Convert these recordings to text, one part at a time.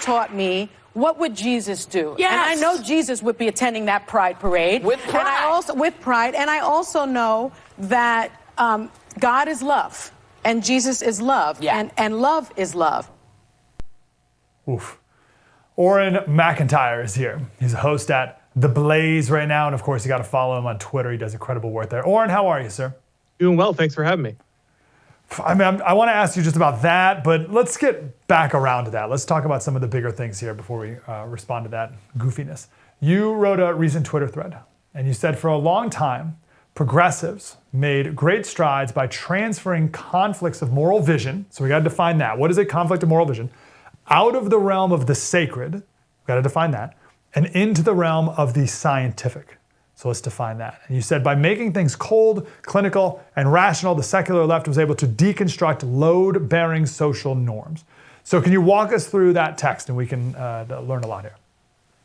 taught me, what would Jesus do? Yes. And I know Jesus would be attending that pride parade. With pride. With pride. And I also know that God is love. And Jesus is love. Yeah. And love is love. Oof. Auron MacIntyre is here. He's a host at The Blaze right now. And of course, you got to follow him on Twitter. He does incredible work there. Auron, how are you, sir? Doing well. Thanks for having me. I mean, I want to ask you just about that, but let's get back around to that. Let's talk about some of the bigger things here before we respond to that goofiness. You wrote a recent Twitter thread, and you said for a long time, progressives made great strides by transferring conflicts of moral vision. So we got to define that. What is a conflict of moral vision? Out of the realm of the sacred, we've got to define that, and into the realm of the scientific. So let's define that. And you said by making things cold, clinical, and rational, the secular left was able to deconstruct load-bearing social norms. So can you walk us through that text and we can learn a lot here?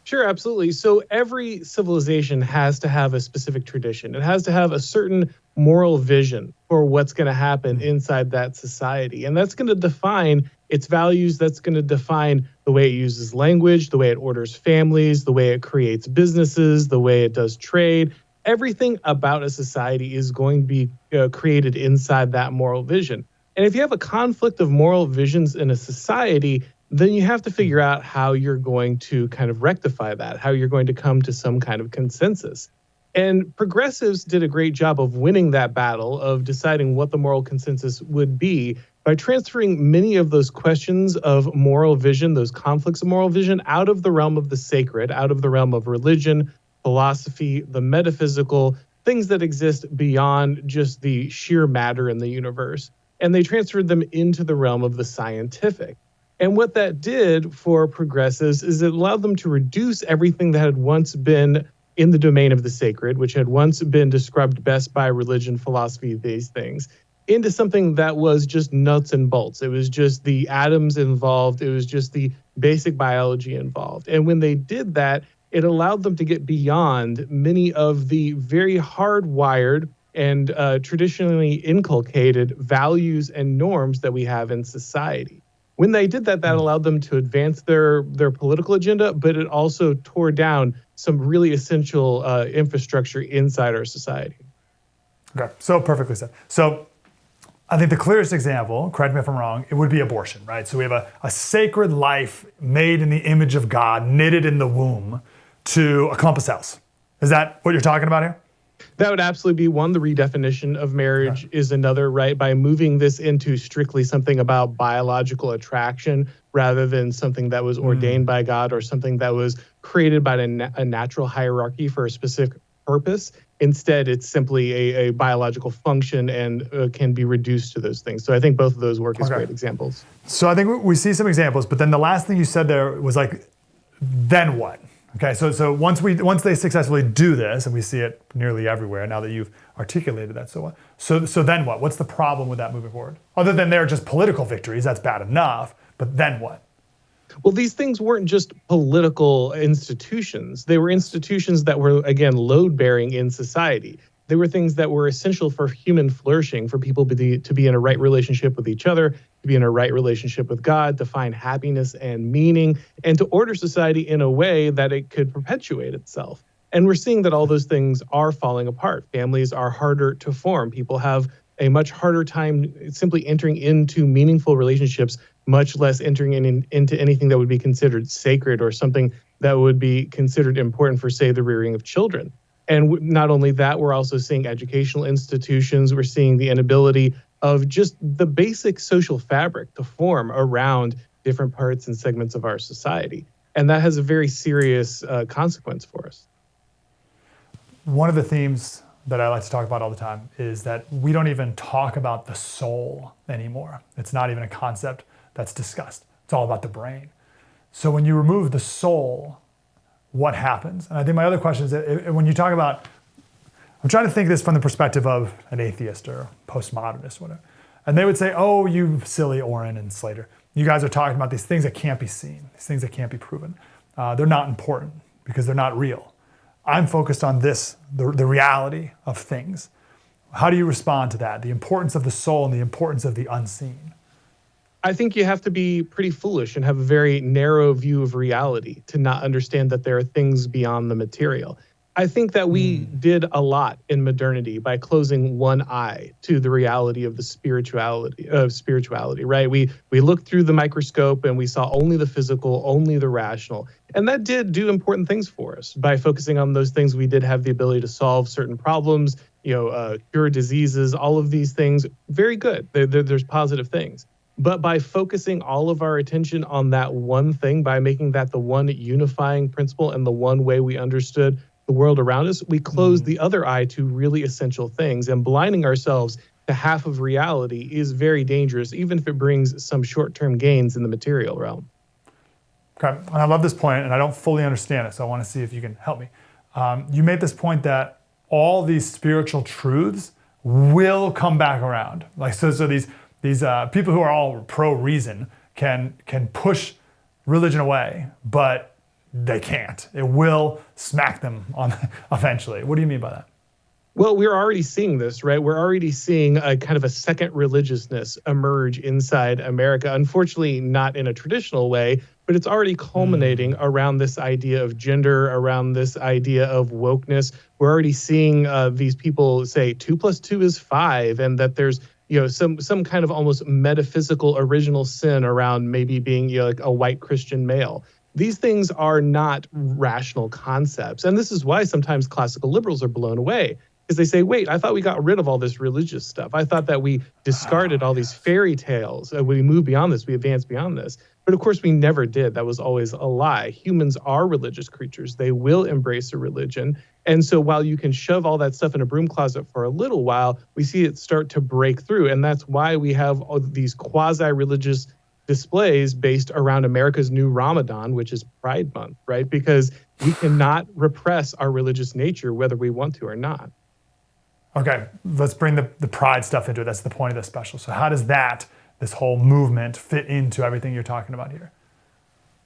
Sure, absolutely. So every civilization has to have a specific tradition. It has to have a certain moral vision for what's going to happen inside that society. And that's going to define its values. That's going to define the way it uses language, the way it orders families, the way it creates businesses, the way it does trade. Everything about a society is going to be created inside that moral vision. And if you have a conflict of moral visions in a society, then you have to figure out how you're going to kind of rectify that, how you're going to come to some kind of consensus. And progressives did a great job of winning that battle, of deciding what the moral consensus would be by transferring many of those questions of moral vision, those conflicts of moral vision, out of the realm of the sacred, out of the realm of religion, philosophy, the metaphysical, things that exist beyond just the sheer matter in the universe. And they transferred them into the realm of the scientific. And what that did for progressives is it allowed them to reduce everything that had once been in the domain of the sacred, which had once been described best by religion, philosophy, these things, into something that was just nuts and bolts. It was just the atoms involved. It was just the basic biology involved. And when they did that, it allowed them to get beyond many of the very hardwired and traditionally inculcated values and norms that we have in society. When they did that, that allowed them to advance their political agenda, but it also tore down some really essential infrastructure inside our society. Okay, so perfectly said. So I think the clearest example, correct me if I'm wrong, it would be abortion, right? So we have a sacred life made in the image of God, knitted in the womb to a clump of cells. Is that what you're talking about here? That would absolutely be one. The redefinition of marriage is another, right? By moving this into strictly something about biological attraction rather than something that was ordained by God or something that was created by a natural hierarchy for a specific purpose. Instead, it's simply a biological function and can be reduced to those things. So I think both of those work as great examples. So I think we see some examples, but then the last thing you said there was like, then what? Okay, so once they successfully do this, and we see it nearly everywhere now that you've articulated that so well, so then what? What's the problem with that moving forward? Other than they're just political victories, that's bad enough, but then what? Well, these things weren't just political institutions. They were institutions that were, again, load-bearing in society. They were things that were essential for human flourishing, for people to be in a right relationship with each other, to be in a right relationship with God, to find happiness and meaning, and to order society in a way that it could perpetuate itself. And we're seeing that all those things are falling apart. Families are harder to form. People have a much harder time simply entering into meaningful relationships, much less entering into anything that would be considered sacred or something that would be considered important for, say, the rearing of children. And not only that, we're also seeing educational institutions. We're seeing the inability of just the basic social fabric to form around different parts and segments of our society. And that has a very serious consequence for us. One of the themes that I like to talk about all the time is that we don't even talk about the soul anymore. It's not even a concept that's discussed. It's all about the brain. So when you remove the soul, what happens? And I think my other question is, when you talk about, I'm trying to think this from the perspective of an atheist or postmodernist, whatever. And they would say, oh, you silly Auron and Slater, you guys are talking about these things that can't be seen, these things that can't be proven. They're not important because they're not real. I'm focused on this, the reality of things. How do you respond to that? The importance of the soul and the importance of the unseen? I think you have to be pretty foolish and have a very narrow view of reality to not understand that there are things beyond the material. I think that we did a lot in modernity by closing one eye to the reality of the spirituality, right? We looked through the microscope and we saw only the physical, only the rational. And that did do important things for us. By focusing on those things, we did have the ability to solve certain problems, cure diseases, all of these things. Very good. There's positive things. But by focusing all of our attention on that one thing, by making that the one unifying principle and the one way we understood the world around us, we close the other eye to really essential things, and blinding ourselves to half of reality is very dangerous, even if it brings some short-term gains in the material realm. Okay, and I love this point, and I don't fully understand it, so I want to see if you can help me. You made this point that all these spiritual truths will come back around. Like so these people who are all pro-reason can push religion away, but they can't. It will smack them on eventually. What do you mean by that? Well, we're already seeing this, right? We're already seeing a kind of a second religiousness emerge inside America. Unfortunately, not in a traditional way, but it's already culminating around this idea of gender, around this idea of wokeness. We're already seeing these people say 2 + 2 is 5, and that there's some kind of almost metaphysical original sin around maybe being like a white Christian male. These things are not rational concepts. And this is why sometimes classical liberals are blown away, because they say, wait, I thought we got rid of all this religious stuff. I thought that we discarded all these fairy tales. We moved beyond this. We advanced beyond this. But of course, we never did. That was always a lie. Humans are religious creatures. They will embrace a religion. And so while you can shove all that stuff in a broom closet for a little while, we see it start to break through. And that's why we have all these quasi-religious displays based around America's new Ramadan, which is Pride Month, right? Because we cannot repress our religious nature, whether we want to or not. Okay, let's bring the pride stuff into it. That's the point of this special. So how does this whole movement fit into everything you're talking about here?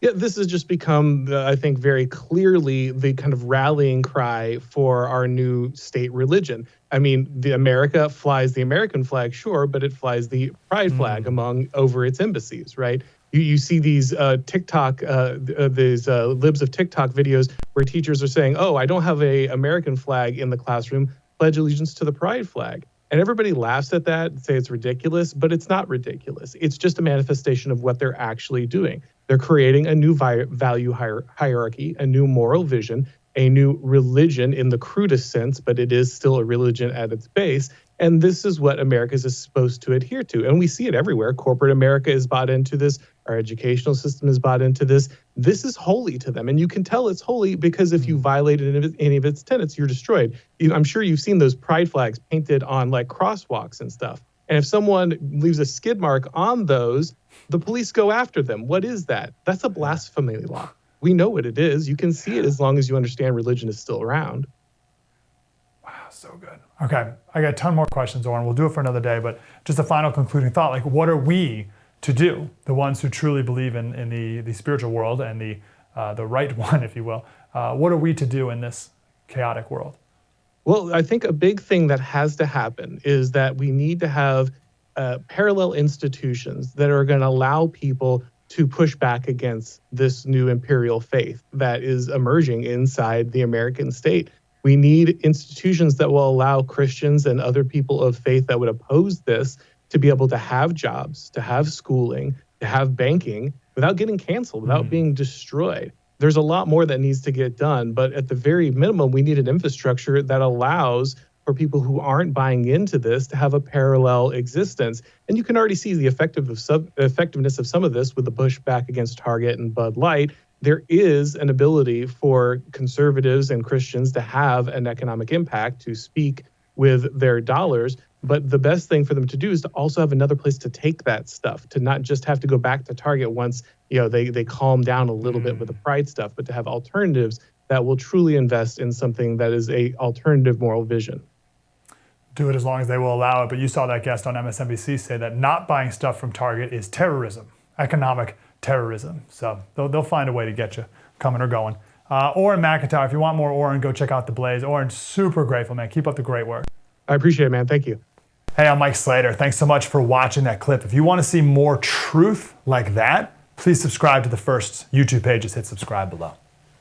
Yeah, this has just become, I think, very clearly the kind of rallying cry for our new state religion. I mean, America flies the American flag, sure, but it flies the pride flag over its embassies, right? You see these TikTok, these libs of TikTok videos where teachers are saying, oh, I don't have a American flag in the classroom, pledge allegiance to the pride flag. And everybody laughs at that and say it's ridiculous, but it's not ridiculous. It's just a manifestation of what they're actually doing. They're creating a new value hierarchy, a new moral vision, a new religion in the crudest sense, but it is still a religion at its base. And this is what America is supposed to adhere to. And we see it everywhere. Corporate America is bought into this. Our educational system is bought into this. This is holy to them. And you can tell it's holy because if you violate any of its tenets, you're destroyed. I'm sure you've seen those pride flags painted on like crosswalks and stuff. And if someone leaves a skid mark on those, the police go after them. What is that? That's a blasphemy law. We know what it is. You can see it as long as you understand religion is still around. Wow, so good. Okay, I got a ton more questions, Auron. We'll do it for another day, but just a final concluding thought. Like, what are we to do, the ones who truly believe in the spiritual world and the right one, if you will? What are we to do in this chaotic world? Well, I think a big thing that has to happen is that we need to have parallel institutions that are going to allow people to push back against this new imperial faith that is emerging inside the American state. We need institutions that will allow Christians and other people of faith that would oppose this to be able to have jobs, to have schooling, to have banking without getting canceled, without being destroyed. There's a lot more that needs to get done, but at the very minimum, we need an infrastructure that allows for people who aren't buying into this to have a parallel existence. And you can already see the effectiveness of some of this with the pushback against Target and Bud Light. There is an ability for conservatives and Christians to have an economic impact, to speak with their dollars. But the best thing for them to do is to also have another place to take that stuff, to not just have to go back to Target once they calm down a little bit with the pride stuff, but to have alternatives that will truly invest in something that is a alternative moral vision. Do it as long as they will allow it. But you saw that guest on MSNBC say that not buying stuff from Target is terrorism, economic terrorism. So they'll find a way to get you coming or going. Auron MacIntyre, if you want more Auron, go check out The Blaze. Auron, super grateful, man. Keep up the great work. I appreciate it, man. Thank you. Hey, I'm Mike Slater. Thanks so much for watching that clip. If you want to see more truth like that, please subscribe to the First YouTube page. Just hit subscribe below.